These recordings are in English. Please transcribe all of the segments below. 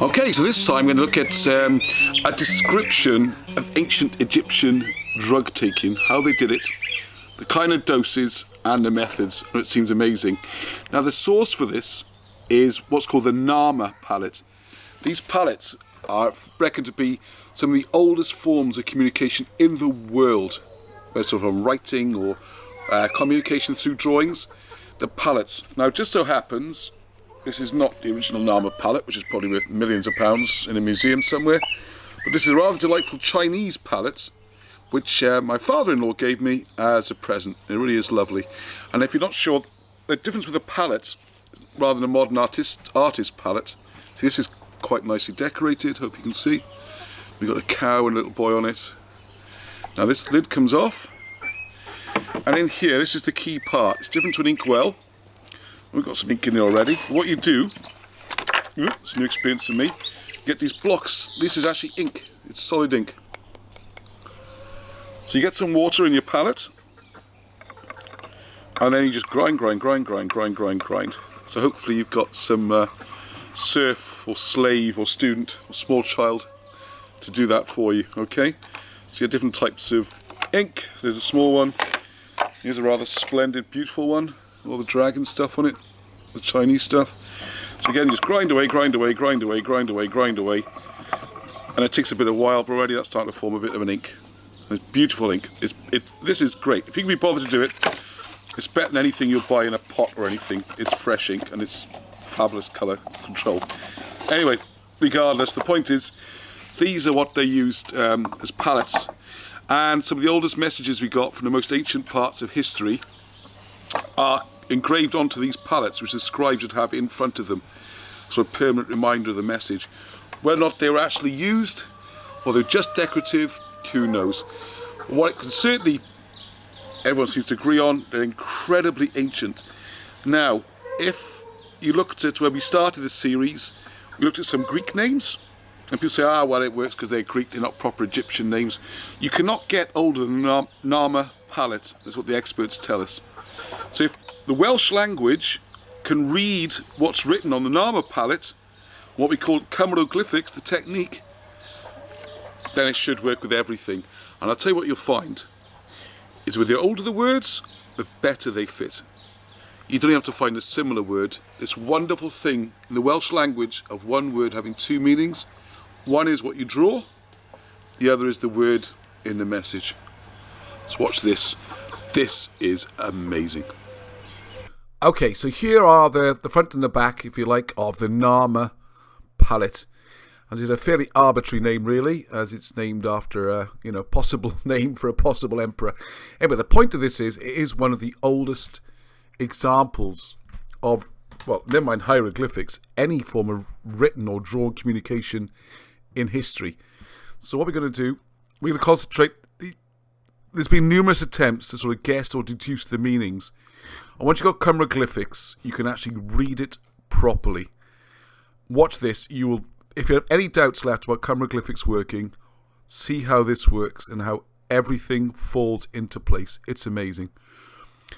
Okay, so this time I'm going to look at a description of ancient Egyptian drug taking, how they did it, the kind of doses and the methods. It seems amazing. Now the source for this is what's called the Narmer palette. These palettes are reckoned to be some of the oldest forms of communication in the world. Whether sort of writing or communication through drawings. The palettes. Now it just so happens this is not the original Narmer palette, which is probably worth millions of pounds in a museum somewhere, but this is a rather delightful Chinese palette which my father-in-law gave me as a present. It really is lovely. And if you're not sure, the difference with a palette rather than a modern artist palette, see, this is quite nicely decorated, hope you can see. We've got a cow and a little boy on it. Now this lid comes off, and in here, this is the key part. It's different to an inkwell. We've got some ink in there already. What you do, it's a new experience for me, you get these blocks. This is actually ink, it's solid ink. So you get some water in your palette, and then you just grind. So hopefully you've got some serf or slave or student or small child to do that for you, okay? So you get different types of ink. There's a small one. Here's a rather splendid, beautiful one. All the dragon stuff on it, the Chinese stuff. So again, just grind away. And it takes a bit of while, but already that's starting to form a bit of an ink. And it's beautiful ink. This is great. If you can be bothered to do it, it's better than anything you'll buy in a pot or anything. It's fresh ink and it's fabulous colour control. Anyway, regardless, the point is, these are what they used as palettes. And some of the oldest messages we got from the most ancient parts of history are engraved onto these palettes, which the scribes would have in front of them. So a permanent reminder of the message. Whether or not they were actually used, or they're just decorative, who knows. What it can certainly, everyone seems to agree on, they're incredibly ancient. Now, if you looked at when we started this series, we looked at some Greek names. And people say, well, it works because they're Greek, they're not proper Egyptian names. You cannot get older than the Narmer palette, is what the experts tell us. So if the Welsh language can read what's written on the Narmer palette, what we call Cymroglyphics, the technique, then it should work with everything. And I'll tell you what you'll find, is with the older the words, the better they fit. You don't have to find a similar word. This wonderful thing in the Welsh language of one word having two meanings. One is what you draw, the other is the word in the message. So watch this. This is amazing. Okay, so here are the front and the back, if you like, of the Narmer palette. As it's a fairly arbitrary name, really, as it's named after a possible name for a possible emperor. Anyway, the point of this is, it is one of the oldest examples of, well, never mind hieroglyphics, any form of written or drawn communication in history. So what we're going to do, we're going to concentrate. There's been numerous attempts to sort of guess or deduce the meanings. And once you've got Cymroglyphics, you can actually read it properly. Watch this. You will, if you have any doubts left about Cymroglyphics working, see how this works and how everything falls into place. It's amazing.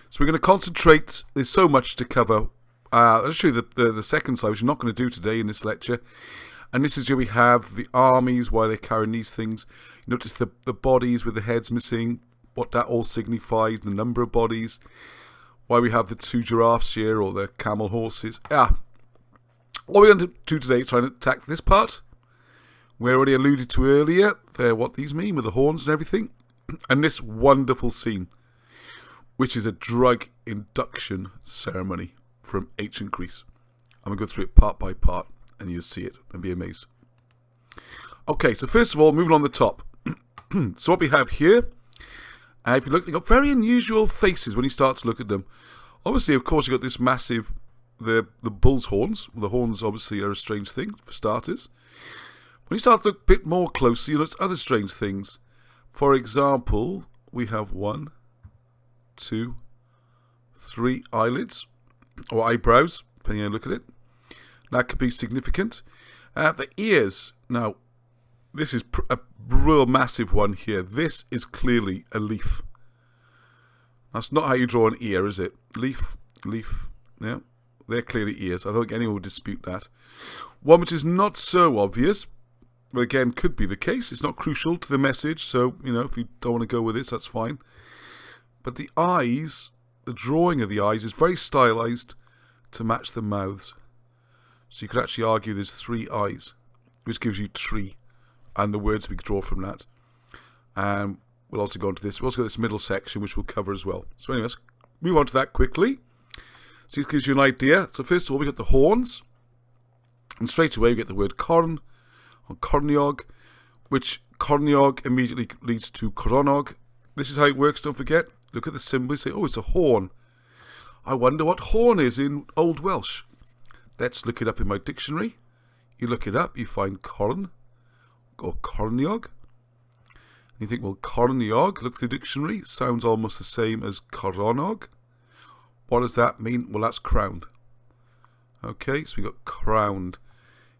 So we're going to concentrate. There's so much to cover. I'll show you the second slide, which I'm not going to do today in this lecture. And this is where we have the armies, why they're carrying these things. You notice the bodies with the heads missing, what that all signifies, the number of bodies, why we have the two giraffes here, or the camel horses. What we're going to do today is try and attack this part. We already alluded to earlier what these mean with the horns and everything. And this wonderful scene, which is a drug induction ceremony from ancient Greece. I'm going to go through it part by part, and you'll see it and be amazed. Okay, so first of all, moving on the top. So what we have here, if you look, they've got very unusual faces when you start to look at them. Obviously, of course, you've got this massive, the bull's horns. The horns obviously are a strange thing, for starters. When you start to look a bit more closely, you'll notice other strange things. For example, we have 1, 2, 3 eyelids, or eyebrows, depending on how you look at it. That could be significant. The ears. Now, this is a real massive one here. This is clearly a leaf. That's not how you draw an ear, is it? Leaf, leaf. Yeah. They're clearly ears. I don't think anyone would dispute that. One which is not so obvious, but again could be the case. It's not crucial to the message, so if you don't want to go with this, that's fine. But the eyes, the drawing of the eyes is very stylized to match the mouths. So you could actually argue there's 3 eyes, which gives you tree, and the words we draw from that. And we'll also go into this. We'll also got this middle section, which we'll cover as well. So anyway, let's move on to that quickly. So this gives you an idea. So first of all, we got the horns. And straight away, we get the word corn, or corniog, which corniog immediately leads to coronog. This is how it works, don't forget. Look at the symbol, say, oh, it's a horn. I wonder what horn is in Old Welsh. Let's look it up in my dictionary. You look it up, you find corn, or corniog. And you think, well, corniog, look at the dictionary, sounds almost the same as coronog. What does that mean? Well, that's crowned. Okay, so we got crowned.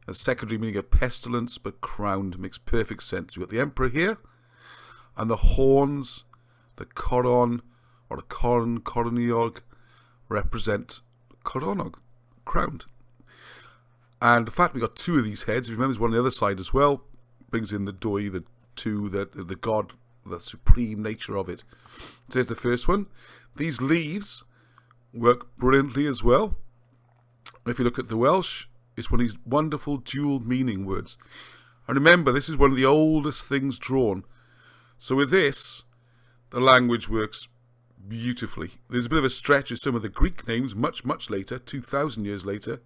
A secondary meaning of pestilence, but crowned makes perfect sense. We've got the emperor here, and the horns, the coron, or the corniog, represent coronog, crowned. And the fact we got 2 of these heads, if you remember, there's one on the other side as well, brings in the doi, the 2, the god, the supreme nature of it. So there's the first one. These leaves work brilliantly as well. If you look at the Welsh, it's one of these wonderful dual meaning words. And remember, this is one of the oldest things drawn. So with this, the language works beautifully. There's a bit of a stretch with some of the Greek names much, much later, 2,000 years later,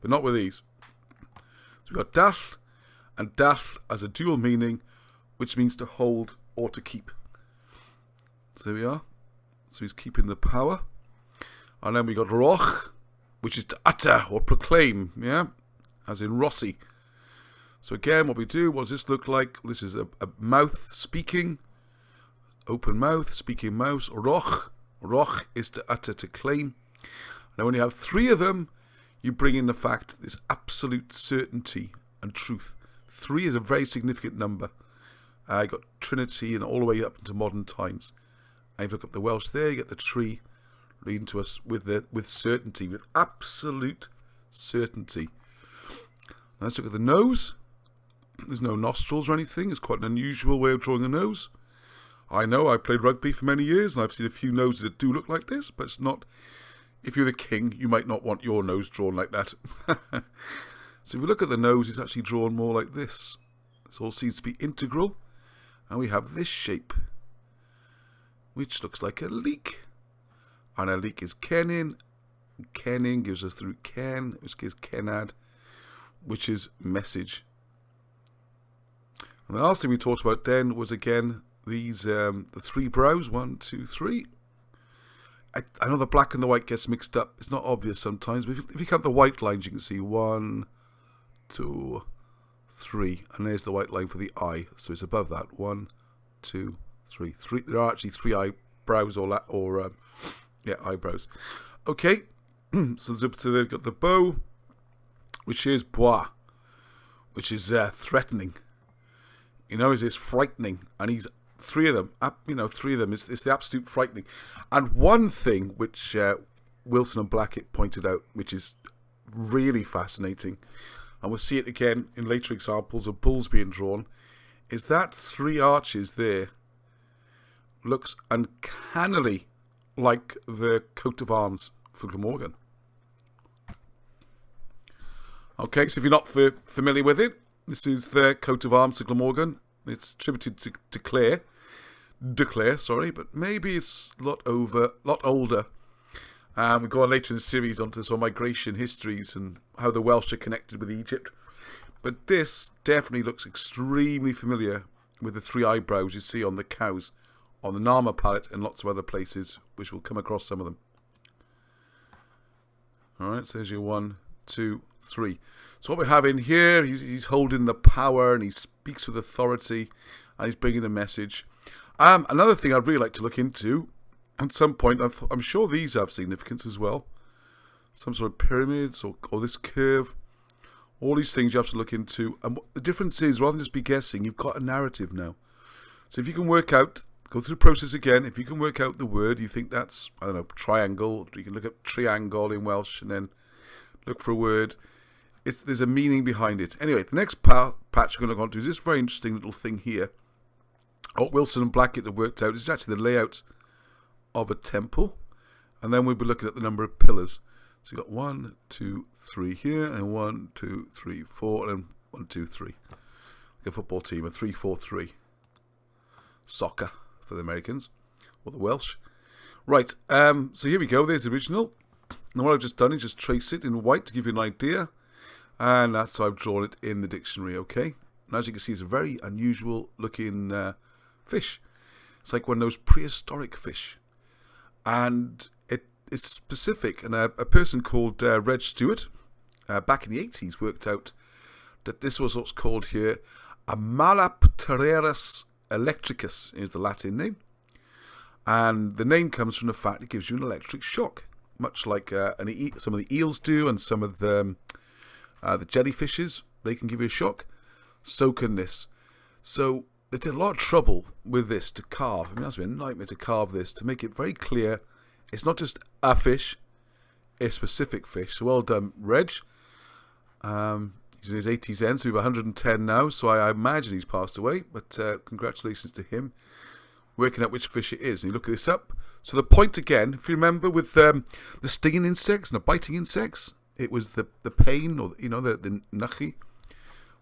but not with these. So we've got dall, and dall as a dual meaning, which means to hold or to keep. So there we are. So he's keeping the power. And then we got roch, which is to utter or proclaim, yeah, as in Rossi. So again, what we do, what does this look like? This is a mouth speaking, open mouth, speaking mouth. Roch is to utter, to claim. Now when you have 3 of them, you bring in the fact this absolute certainty and truth. 3 is a very significant number. You got Trinity and all the way up into modern times. And if you look up the Welsh there, you get the tree leading to us with certainty, with absolute certainty. Now let's look at the nose. There's no nostrils or anything. It's quite an unusual way of drawing a nose. I know, I played rugby for many years and I've seen a few noses that do look like this, but it's not. If you're the king, you might not want your nose drawn like that. So if we look at the nose, it's actually drawn more like this. This all seems to be integral. And we have this shape, which looks like a leek. And a leek is kennin. Kenning gives us through ken, which gives kenad, which is message. And the last thing we talked about then was again these the 3 brows, 1, 2, 3. I know the black and the white gets mixed up. It's not obvious sometimes, but if you count the white lines, you can see 1, 2, 3, and there's the white line for the eye. So it's above that. 1, 2, 3. There are actually 3 eyebrows or eyebrows. Okay, so they've got the bow, which is bois, which is threatening. Is frightening, and he's 3 of them. 3 of them. It's the absolute frightening. And one thing which Wilson and Blackett pointed out, which is really fascinating, and we'll see it again in later examples of bulls being drawn, is that 3 arches there looks uncannily like the coat of arms for Glamorgan. Okay, so if you're not familiar with it, this is the coat of arms of Glamorgan. It's attributed to Clare, but maybe it's a lot older. We go on later in the series onto this migration histories and how the Welsh are connected with Egypt. But this definitely looks extremely familiar with the 3 eyebrows you see on the cows, on the Narmer palette and lots of other places, which we'll come across some of them. Alright, so there's your 1, 2, 3. So what we have in here, he's holding the power and he speaks with authority and he's bringing a message. Another thing I'd really like to look into at some point, I'm sure these have significance as well. Some sort of pyramids or this curve. All these things you have to look into. And what the difference is, rather than just be guessing, you've got a narrative now. So if you can work out, go through the process again, if you can work out the word, you think that's, triangle, you can look at triangle in Welsh, and then look for a word. There's a meaning behind it. Anyway, the next patch we're going to go on to is this very interesting little thing here. What Wilson and Blackett have worked out is actually the layout of a temple. And then we'll be looking at the number of pillars. So you've got 1, 2, 3 here, and 1, 2, 3, 4, and then 1, 2, 3. Like a football team, a 3-4-3. Soccer for the Americans, or the Welsh. Right, so here we go. There's the original. And what I've just done is just trace it in white to give you an idea. And that's how I've drawn it in the dictionary, okay? And as you can see, it's a very unusual looking fish. It's like one of those prehistoric fish. And it's specific. And a person called Reg Stewart, back in the 80s, worked out that this was what's called here a Malapterus electricus, is the Latin name. And the name comes from the fact it gives you an electric shock, much like some of the eels do and some of the jellyfishes. They can give you a shock. So can this. So they did a lot of trouble with this to carve. I mean, that's been a nightmare to carve this, to make it very clear. It's not just a fish, a specific fish. So well done, Reg. He's in his 80s end, so he's 110 now. So I imagine he's passed away. But congratulations to him, working out which fish it is. And you look this up. So the point again, if you remember with the stinging insects and the biting insects, it was the pain, or the nachi.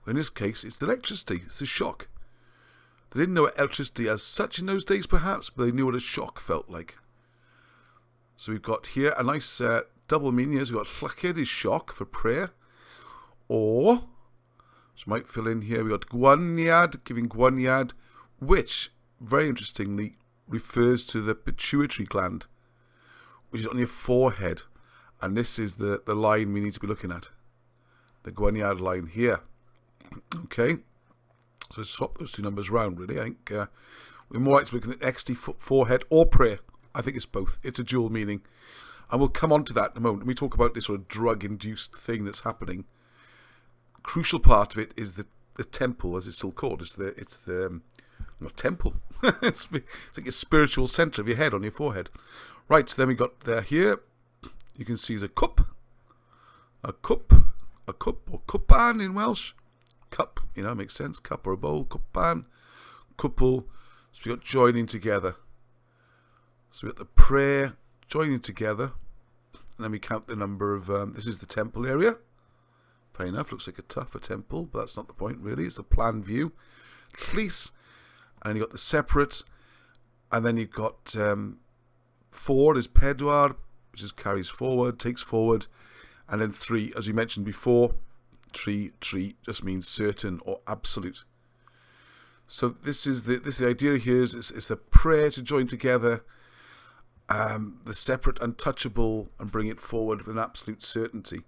Well, in this case, it's the electricity. It's the shock. They didn't know electricity as such in those days, perhaps, but they knew what a shock felt like. So we've got here a nice double meaning. We've got llachyd is shock for prayer, or which might fill in here. We've got gwaniad, giving gwaniad, which very interestingly refers to the pituitary gland, which is on your forehead. And this is the line we need to be looking at. The gwaniad line here. Okay. So swap those two numbers around, really. I think we're more likely looking at XT forehead or prayer. I think it's both. It's a dual meaning. And we'll come on to that in a moment. When we talk about this sort of drug-induced thing that's happening, crucial part of it is the temple, as it's still called. It's the not temple. It's like a spiritual centre of your head on your forehead. Right, so then we got here. You can see there's a cup, or cupan in Welsh. Cup, makes sense. Cup or a bowl. Cupan, couple. So we got joining together. So we got the prayer joining together, and then we count the number of. This is the temple area. Fair enough. Looks like a tougher temple, but that's not the point really. It's the plan view. Llys, and then you got the separate, and then you've got 4 is pedwar, which is carries forward, takes forward, and then 3, as we mentioned before, tree just means certain or absolute. So this is the idea here is the prayer to join together the separate, untouchable, and bring it forward with an absolute certainty.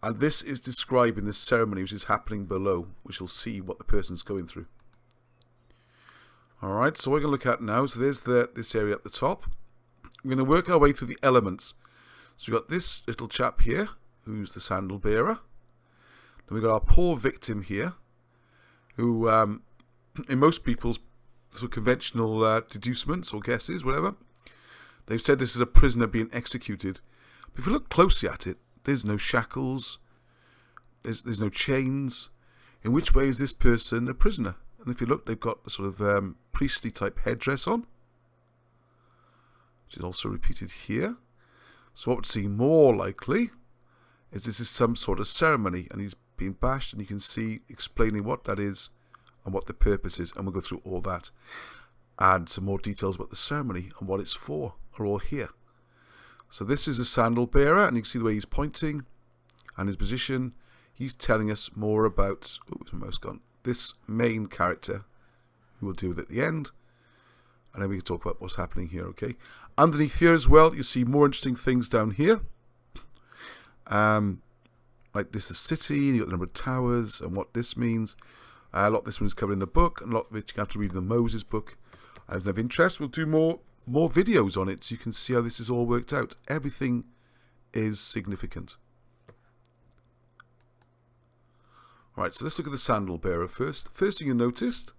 And this is describing the ceremony which is happening below, which you'll see what the person's going through. All right, so what we're going to look at now, so there's this area at the top. We're going to work our way through the elements. So we've got this little chap here, who's the sandal bearer. Then we've got our poor victim here, who, in most people's sort of conventional deducements or guesses, whatever, they've said this is a prisoner being executed. But if you look closely at it, there's no shackles, there's no chains. In which way is this person a prisoner? And if you look, they've got the sort of priestly type headdress on, which is also repeated here. So what would seem more likely is this is some sort of ceremony, and he's being bashed, and you can see explaining what that is and what the purpose is, and we'll go through all that. Add some more details about the ceremony and what it's for are all here. So this is a sandal bearer, and you can see the way he's pointing and his position. He's telling us more about, where's my mouse gone? This main character, who we'll deal with at the end. And then we can talk about what's happening here, okay? Underneath here as well, you see more interesting things down here. Like this is city, and you've got the number of towers and what this means. A lot of this one is covered in the book, and a lot of it you have to read in the Moses book. And if you have interest, we'll do more videos on it so you can see how this is all worked out. Everything is significant. Alright, so let's look at the sandal bearer first. First thing you noticed,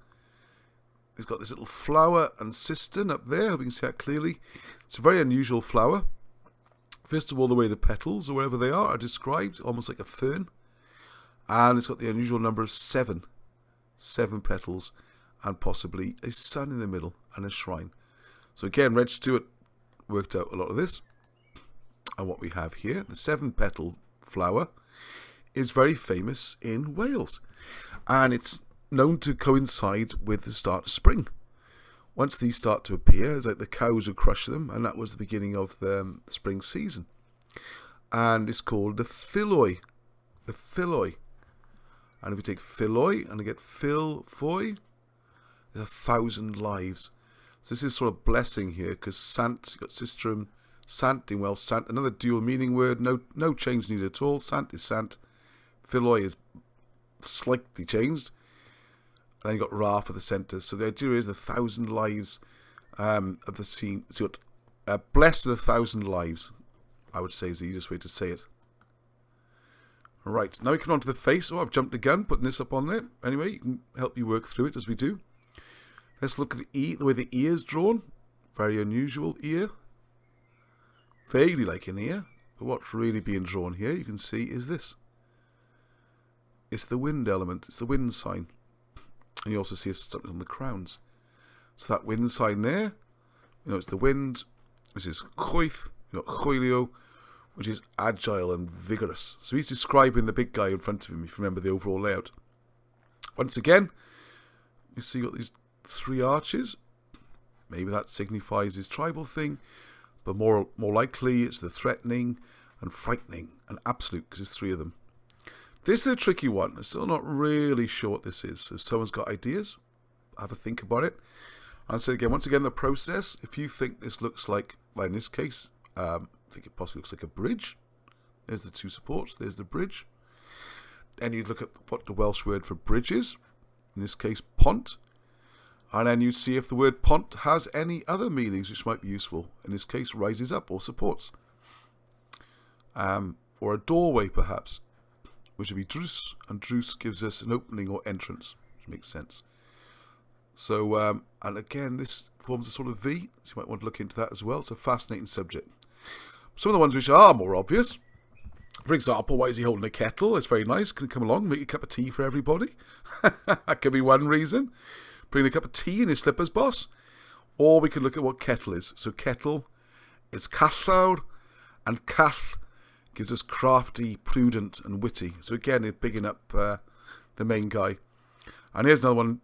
he's got this little flower and cistern up there. I hope you can see that clearly. It's a very unusual flower First of all, the way the petals, or wherever they are described, almost like a fern. And it's got the unusual number of 7. 7 petals, and possibly a sun in the middle, and a shrine. So again, Reg Stewart worked out a lot of this. And what we have here, the 7-petal flower, is very famous in Wales. And it's known to coincide with the start of spring. Once these start to appear, it's like the cows would crush them, and that was the beginning of the spring season. And it's called the Philoi. The Philoi. And if we take Philoi and I get Phil-foi, there's 1,000 lives. So this is sort of blessing here, because Sant, you've got Sistrum, Sant in Welsh, Sant, another dual meaning word, no change needed at all. Sant is Sant. Philoi is slightly changed. And then you've got Ra for the centre. So the idea is 1,000 lives of the scene. So you've got blessed with 1,000 lives, I would say is the easiest way to say it. Right, now we come on to the face. Oh, I've jumped the gun, putting this up on there. Anyway, you can help you work through it as we do. Let's look at the way the ear is drawn. Very unusual ear. Vaguely like an ear. But what's really being drawn here, you can see, is this. It's the wind element. It's the wind sign. And you also see something on the crowns. So that wind sign there, it's the wind. This is Chwyth. You've got Chwilio, which is agile and vigorous. So he's describing the big guy in front of him, if you remember the overall layout. Once again, you see you've got these 3 arches. Maybe that signifies his tribal thing, but more likely it's the threatening and frightening and absolute, because there's 3 of them. This is a tricky one. I'm still not really sure what this is. So if someone's got ideas, have a think about it. And so again, once again, the process, if you think this looks like, well, in this case, I think it possibly looks like a bridge. There's the 2 supports, there's the bridge. Then you look at what the Welsh word for bridge is, in this case, pont. And then you see if the word pont has any other meanings which might be useful. In this case, rises up or supports. Or a doorway, perhaps, which would be drws, and drws gives us an opening or entrance, which makes sense. So, and again, this forms a sort of V, so you might want to look into that as well. It's a fascinating subject. Some of the ones which are more obvious, for example, why is he holding a kettle? It's very nice. Can come along, make a cup of tea for everybody. That could be one reason. Bring a cup of tea in his slippers, boss. Or we could look at what kettle is. So kettle is callawr, and call gives us crafty, prudent, and witty. So again, it's bigging up the main guy. And here's another one.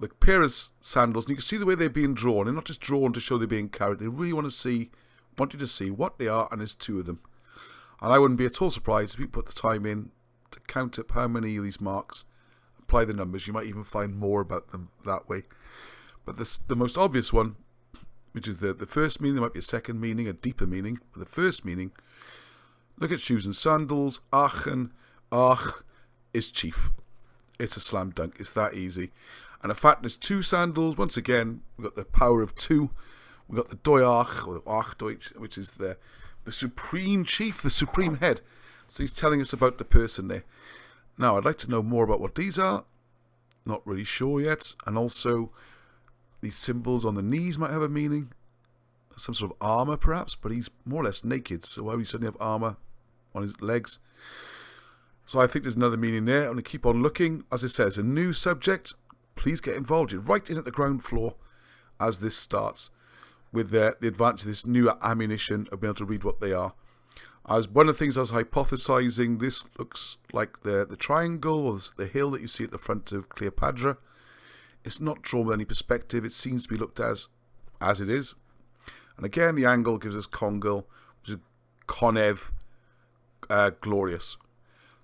The pair of sandals. And you can see the way they're being drawn. They're not just drawn to show they're being carried. They really want you to see what they are, and there's 2 of them. And I wouldn't be at all surprised if you put the time in to count up how many of these marks, apply the numbers. You might even find more about them that way. But the most obvious one, which is the first meaning, there might be a second meaning, a deeper meaning. But the first meaning, look at shoes and sandals. Aachen, Ach is chief. It's a slam dunk. It's that easy. And the fact there's 2 sandals, once again, we've got the power of 2. We've got the Doiach, or the Achdeutsch, which is the supreme chief, the supreme head. So he's telling us about the person there. Now, I'd like to know more about what these are. Not really sure yet. And also, these symbols on the knees might have a meaning. Some sort of armour, perhaps, but he's more or less naked. So why would he suddenly have armour on his legs? So I think there's another meaning there. I'm going to keep on looking. As it says, a new subject. Please get involved. You're right in at the ground floor as this starts, with the advantage of this new ammunition of being able to read what they are. As one of the things I was hypothesizing, this looks like the triangle or the hill that you see at the front of Cleopatra. It's not drawn with any perspective. It seems to be looked as it is. And again, the angle gives us Congal, which is Conev, glorious.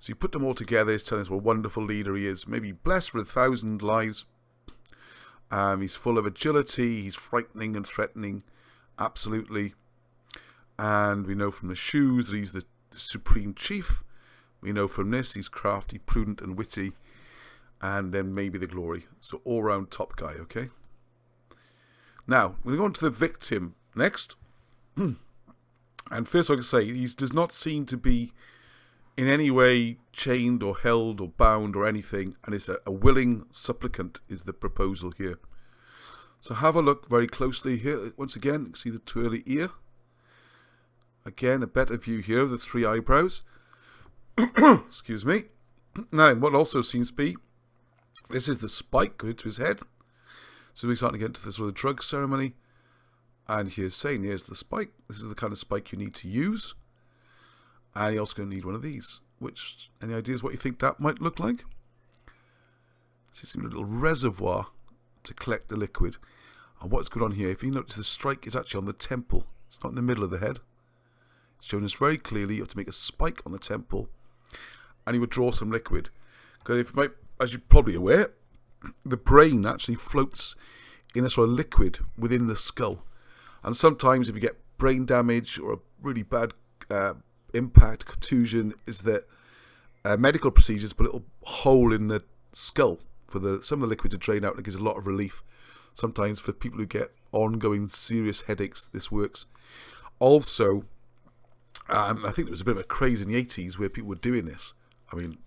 So you put them all together, it's telling us what a wonderful leader he is. Maybe blessed with 1,000 lives. He's full of agility, he's frightening and threatening, absolutely. And we know from the shoes that he's the supreme chief. We know from this he's crafty, prudent, and witty. And then maybe the glory. So all-round top guy, okay? Now, we're going to go on to the victim next. And first I can say, he does not seem to be in any way chained or held or bound or anything, and it's a willing supplicant is the proposal here. So have a look very closely here. Once again, you can see the twirly ear. Again, a better view here of the 3 eyebrows. Excuse me. Now, what also seems to be, this is the spike going into his head. So we're starting to get into the sort of drug ceremony. And here's saying, here's the spike. This is the kind of spike you need to use. And you're also going to need one of these. Which, any ideas what you think that might look like? So it's a little reservoir to collect the liquid. And what's going on here, if you notice the strike is actually on the temple. It's not in the middle of the head. It's showing us very clearly you have to make a spike on the temple. And you would draw some liquid. Because if you might, as you're probably aware, the brain actually floats in a sort of liquid within the skull. And sometimes if you get brain damage or a really bad impact, contusion, is that medical procedures put a little hole in the skull for some of the liquid to drain out, and it gives a lot of relief. Sometimes for people who get ongoing serious headaches, this works. Also, I think there was a bit of a craze in the 80s where people were doing this. I mean,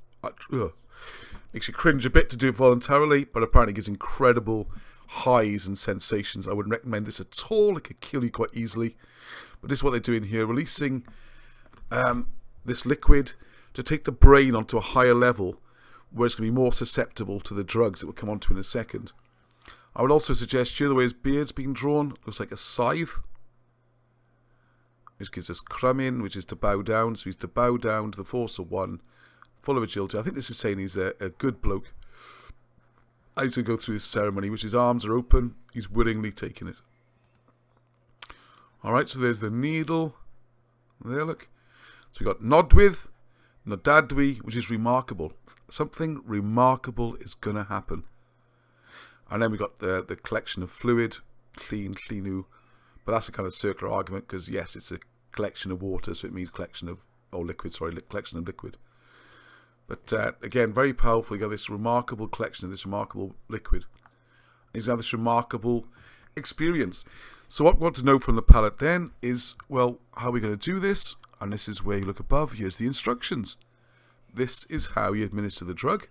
makes you cringe a bit to do it voluntarily, but apparently gives incredible highs and sensations. I wouldn't recommend this at all. It could kill you quite easily. But this is what they're doing here, releasing this liquid to take the brain onto a higher level where it's going to be more susceptible to the drugs that we'll come on to in a second. I would also suggest here the way his beard's being drawn looks like a scythe. This gives us crumming, which is to bow down. So he's to bow down to the force of 1, full of agility. I think this is saying he's a good bloke. He's going to go through this ceremony, which his arms are open. He's willingly taking it. Alright, so there's the needle. There, look. So we've got Nodwith, Nodadwi, which is remarkable. Something remarkable is going to happen. And then we've got the collection of fluid, clean, cleanu. But that's a kind of circular argument because, yes, it's a collection of water, so it means collection of liquid. But again, very powerful. You got this remarkable collection of this remarkable liquid. He's going to have this remarkable experience. So what we want to know from the palette then is, well, how are we going to do this? And this is where you look above. Here's the instructions. This is how you administer the drug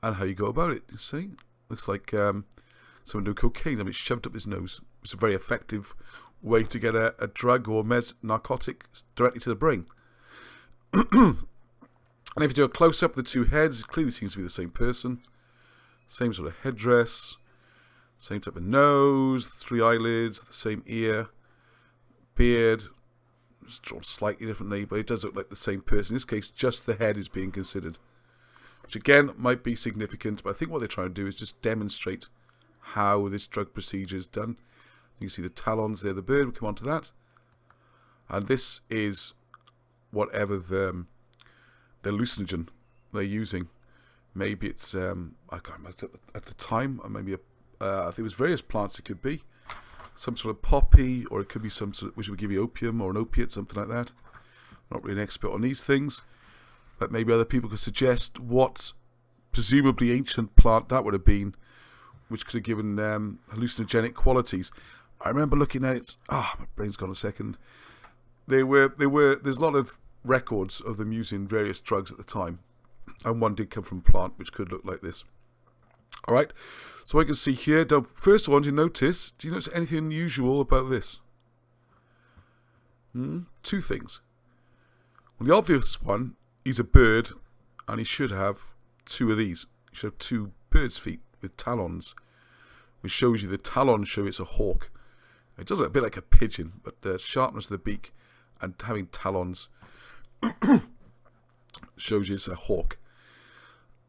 and how you go about it. You see? Looks like someone doing cocaine. I mean, it's shoved up his nose. It's a very effective way to get a drug or narcotic directly to the brain. And if you do a close-up of the 2 heads, it clearly seems to be the same person. Same sort of headdress. Same type of nose, 3 eyelids, the same ear, beard. It's drawn slightly differently, but it does look like the same person. In this case, just the head is being considered. Which again, might be significant, but I think what they're trying to do is just demonstrate how this drug procedure is done. You can see the talons there, the bird, we'll come on to that. And this is whatever the hallucinogen they're using. Maybe it's, I can't remember at the time, or maybe I think it was various plants it could be. Some sort of poppy, or it could be some sort of, which would give you opium or an opiate, something like that. Not really an expert on these things, but maybe other people could suggest what presumably ancient plant that would have been, which could have given hallucinogenic qualities. I remember looking at it. My brain's gone a second. There's a lot of records of them using various drugs at the time, and one did come from a plant which could look like this. All right, so I can see here. First of all, do you notice anything unusual about this? 2 things. Well, the obvious one, he's a bird, and he should have 2 of these. He should have 2 bird's feet with talons, which shows you the talons show it's a hawk. It does look a bit like a pigeon, but the sharpness of the beak and having talons shows you it's a hawk.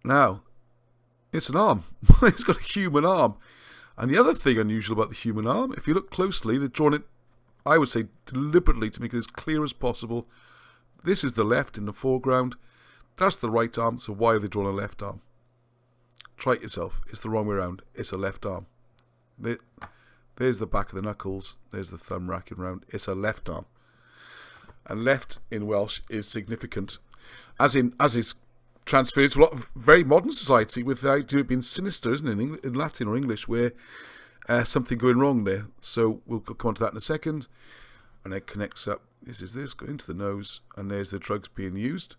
Now, it's an arm. It's got a human arm. And the other thing unusual about the human arm, if you look closely, they've drawn it, I would say, deliberately to make it as clear as possible. This is the left in the foreground. That's the right arm, so why have they drawn a left arm? Try it yourself. It's the wrong way around. It's a left arm. There's the back of the knuckles. There's the thumb racking round. It's a left arm. And left in Welsh is significant, as is transferred to a lot of very modern society with the idea of being sinister, isn't it, in Latin or English, where something going wrong there. So we'll come on to that in a second. And it connects up. This, go into the nose, and there's the drugs being used.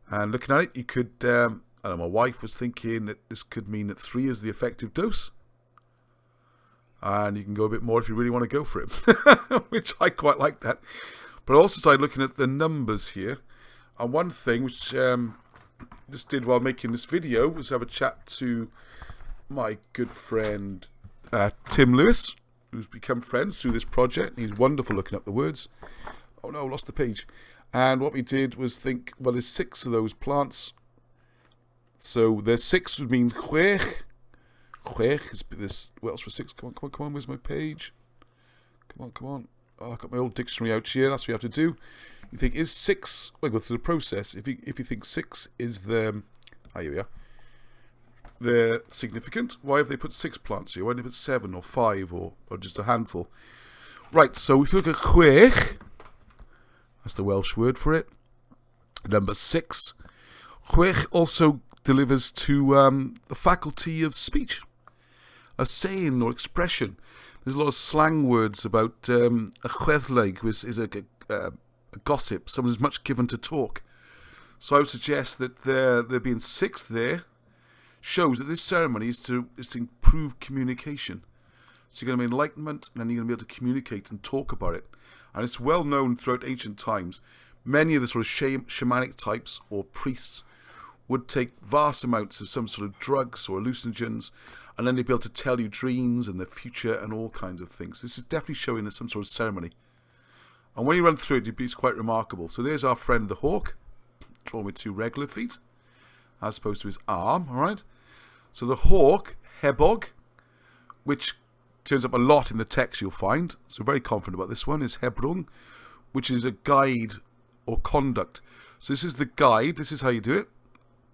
And looking at it, you could, I know my wife was thinking that this could mean that 3 is the effective dose. And you can go a bit more if you really want to go for it, which I quite like that. But I also started looking at the numbers here. And one thing which just did while making this video was have a chat to my good friend Tim Lewis, who's become friends through this project. He's wonderful looking up the words. Oh no, lost the page. And what we did was think, well, there's 6 of those plants. So there's 6 would mean chwech. Chwech is this. What else for 6? Come on. Where's my page? Come on. Oh, I've got my old dictionary out here. That's what you have to do. You think, is 6? Well, go through the process. If you think 6 is the, here we are. They're significant. Why have they put 6 plants here? Why didn't they put 7 or 5 or just a handful? Right. So if you look at chwech, that's the Welsh word for it. Number 6. Chwech also delivers to the faculty of speech, a saying or expression. There's a lot of slang words about a chwedleg, which is a gossip, someone who's much given to talk. So I would suggest that there being 6 there shows that this ceremony is to improve communication. So you're going to have enlightenment, and then you're going to be able to communicate and talk about it. And it's well known throughout ancient times. Many of the sort of shamanic types or priests would take vast amounts of some sort of drugs or hallucinogens, and then they'd be able to tell you dreams and the future and all kinds of things. This is definitely showing us some sort of ceremony. And when you run through it, it's quite remarkable. So there's our friend the hawk, drawn with 2 regular feet, as opposed to his arm, all right? So the hawk, hebog, which turns up a lot in the text you'll find, so very confident about this one, is hebrung, which is a guide or conduct. So this is the guide, this is how you do it.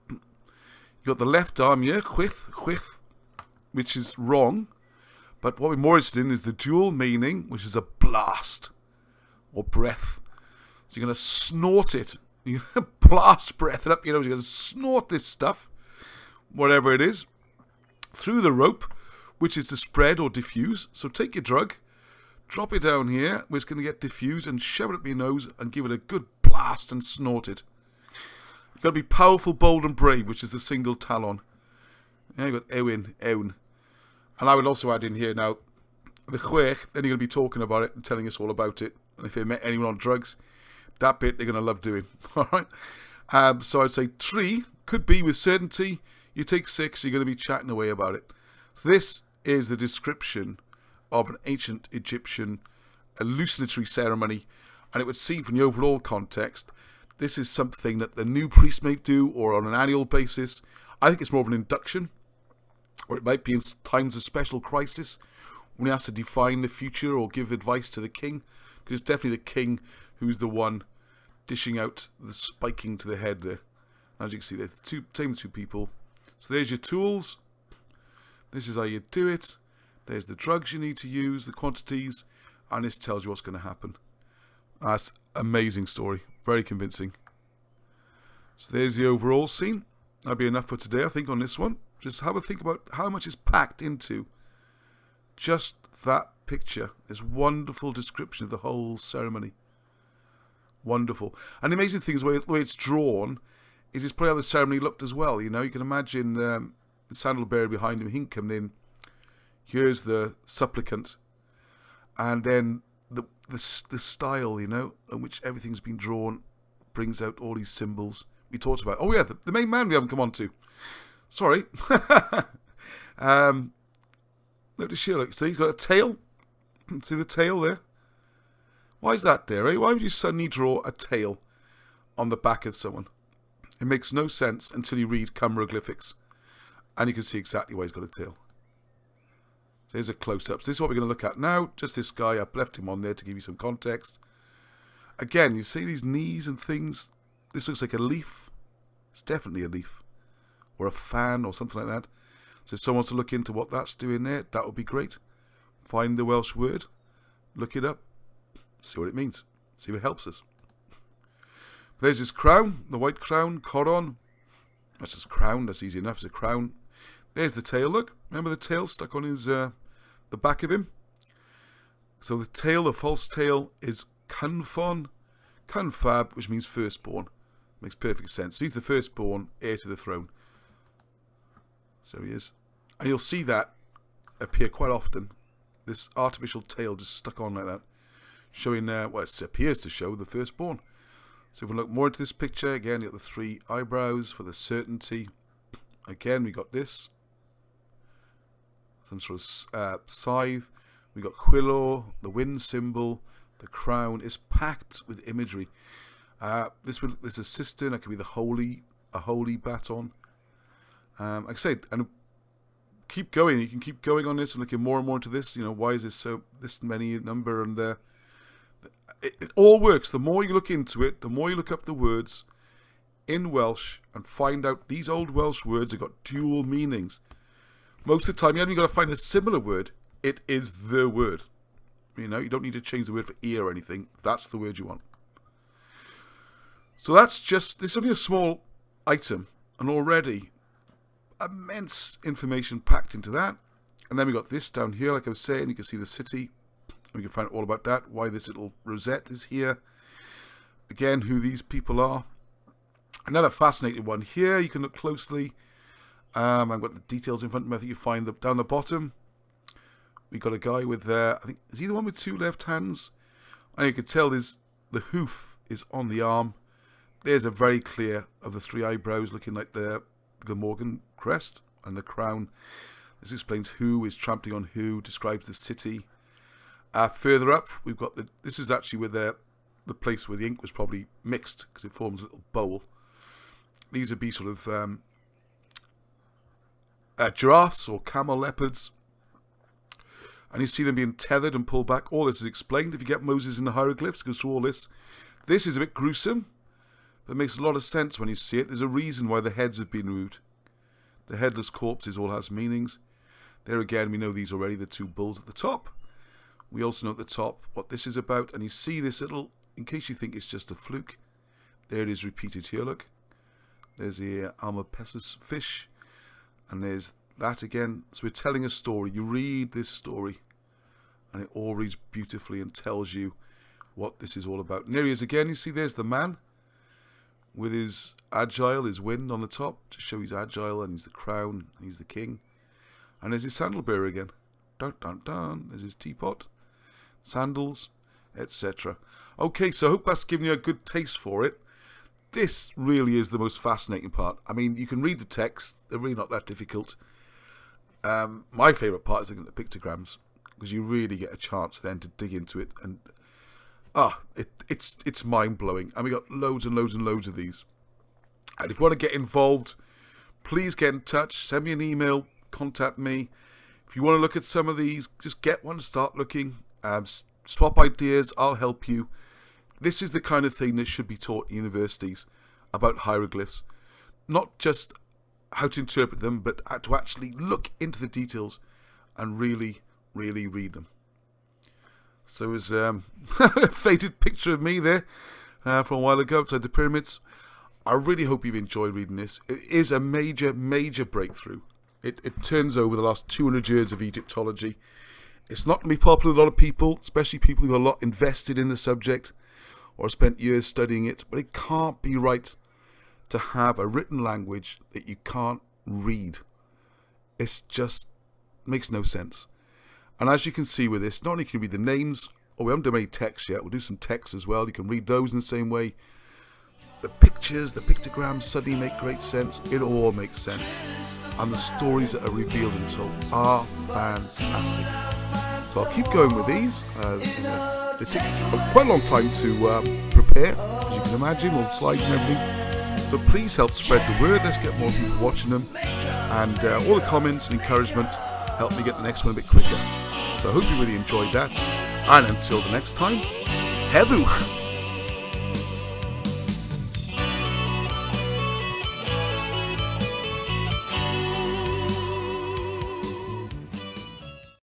You've got the left arm here, chwith, which is wrong, but what we're more interested in is the dual meaning, which is a blast or breath. So you're going to snort it. You're going to blast breath up, you're going to snort this stuff, whatever it is, through the rope, which is to spread or diffuse. So take your drug, drop it down here, where it's going to get diffused, and shove it up your nose and give it a good blast and snort it. You've got to be powerful, bold and brave, which is the single talon. Yeah, you've got Eowyn. And I would also add in here now, the chwech, then you're going to be talking about it and telling us all about it. And if they met anyone on drugs, that bit they're going to love doing. All right. So I'd say 3 could be with certainty. You take 6, you're going to be chatting away about it. So this is the description of an ancient Egyptian hallucinatory ceremony, and it would seem from the overall context, this is something that the new priest may do or on an annual basis. I think it's more of an induction, or it might be in times of special crisis when he has to define the future or give advice to the king, because it's definitely the king who's the one dishing out the spiking to the head there. As you can see, there's same 2 people. So there's your tools. This is how you do it. There's the drugs you need to use, the quantities, and this tells you what's going to happen. That's an amazing story. Very convincing. So there's the overall scene. That'll be enough for today, I think, on this one. Just have a think about how much is packed into just that picture. This wonderful description of the whole ceremony. Wonderful. And the amazing thing is the way it's drawn is it's probably how the ceremony looked as well. You know, you can imagine the sandal bearer behind him coming in. Here's the supplicant. And then the style, you know, in which everything's been drawn, brings out all these symbols we talked about. Oh yeah, the main man we haven't come on to. Sorry. Notice here, look, see, he's got a tail. See the tail there? Why is that there, eh? Why would you suddenly draw a tail on the back of someone? It makes no sense until you read Cymroglyphics. And you can see exactly why he's got a tail. So here's a close-up. So this is what we're going to look at now. Just this guy. I've left him on there to give you some context. Again, you see these knees and things? This looks like a leaf. It's definitely a leaf. Or a fan or something like that. So if someone wants to look into what that's doing there, that would be great. Find the Welsh word. Look it up. See what it means. See what helps us. There's his crown. The white crown. Coron. That's his crown. That's easy enough. It's a crown. There's the tail. Look. Remember the tail stuck on his the back of him? So the tail, the false tail, is Cynfon. Cynfab, which means firstborn. Makes perfect sense. So he's the firstborn, heir to the throne. So he is. And you'll see that appear quite often. This artificial tail just stuck on like that. showing, well, it appears to show the firstborn. So if we look more into this picture, again, you got the 3 eyebrows for the certainty. Again, we got this. Some sort of scythe. We got Quilor, the wind symbol, the crown. Is packed with imagery. There's a cistern. That could be a holy baton. Like I said, and keep going. You can keep going on this and looking more and more into this. You know, why is this many number? And it all works. The more you look into it, the more you look up the words in Welsh and find out these old Welsh words have got dual meanings. Most of the time, you haven't got to find a similar word. It is the word. You know, you don't need to change the word for ear or anything. That's the word you want. So that's just, this is only a small item, and already immense information packed into that. And then we got this down here, like I was saying, you can see the city. We can find out all about that, why this little rosette is here. Again, who these people are. Another fascinating one here, you can look closely. I've got the details in front of me. I think you find them down the bottom. We got a guy with, I think, is he the one with 2 left hands? And you can tell the hoof is on the arm. There's a very clear of the 3 eyebrows looking like the Morgan crest and the crown. This explains who is trampling on who, describes the city. Further up, we've got this is actually where the place where the ink was probably mixed, because it forms a little bowl. These would be sort of giraffes or camel leopards. And you see them being tethered and pulled back. All this is explained. If you get Moses in the hieroglyphs, goes through all this. This is a bit gruesome, but it makes a lot of sense when you see it. There's a reason why the heads have been removed. The headless corpses all has meanings. There again, we know these already, the 2 bulls at the top. We also know at the top what this is about. And you see this little, in case you think it's just a fluke, there it is repeated here, look. There's the Almapessus fish. And there's that again. So we're telling a story. You read this story, and it all reads beautifully and tells you what this is all about. And there he is again. You see there's the man with his agile, his wind on the top to show he's agile, and he's the crown, and he's the king. And there's his sandal bearer again. Dun dun dun. There's his teapot, sandals, etc. Okay, so I hope that's given you a good taste for it. This really is the most fascinating part. I mean, you can read the text. They're really not that difficult. My favourite part is looking at the pictograms, because you really get a chance then to dig into it. And it's mind-blowing. And we got loads and loads and loads of these. And if you want to get involved, please get in touch. Send me an email. Contact me. If you want to look at some of these, just get one, start looking. Swap ideas. I'll help you. This is the kind of thing that should be taught in universities about hieroglyphs. Not just how to interpret them, but how to actually look into the details and really, really read them. So it was a faded picture of me there from a while ago outside the pyramids. I really hope you've enjoyed reading this. It is a major, major breakthrough. It turns over the last 200 years of Egyptology. It's not going to be popular with a lot of people, especially people who are a lot invested in the subject or spent years studying it, but it can't be right to have a written language that you can't read. It's just makes no sense. And as you can see with this, not only can you read the names, we haven't done any text yet, we'll do some text as well, you can read those in the same way. The pictures, the pictograms suddenly make great sense, it all makes sense. And the stories that are revealed and told are fantastic. So I'll keep going with these. They take quite a long time to prepare, as you can imagine, all the slides and everything. So please help spread the word. Let's get more people watching them. And all the comments and encouragement help me get the next one a bit quicker. So I hope you really enjoyed that. And until the next time, Heddwch!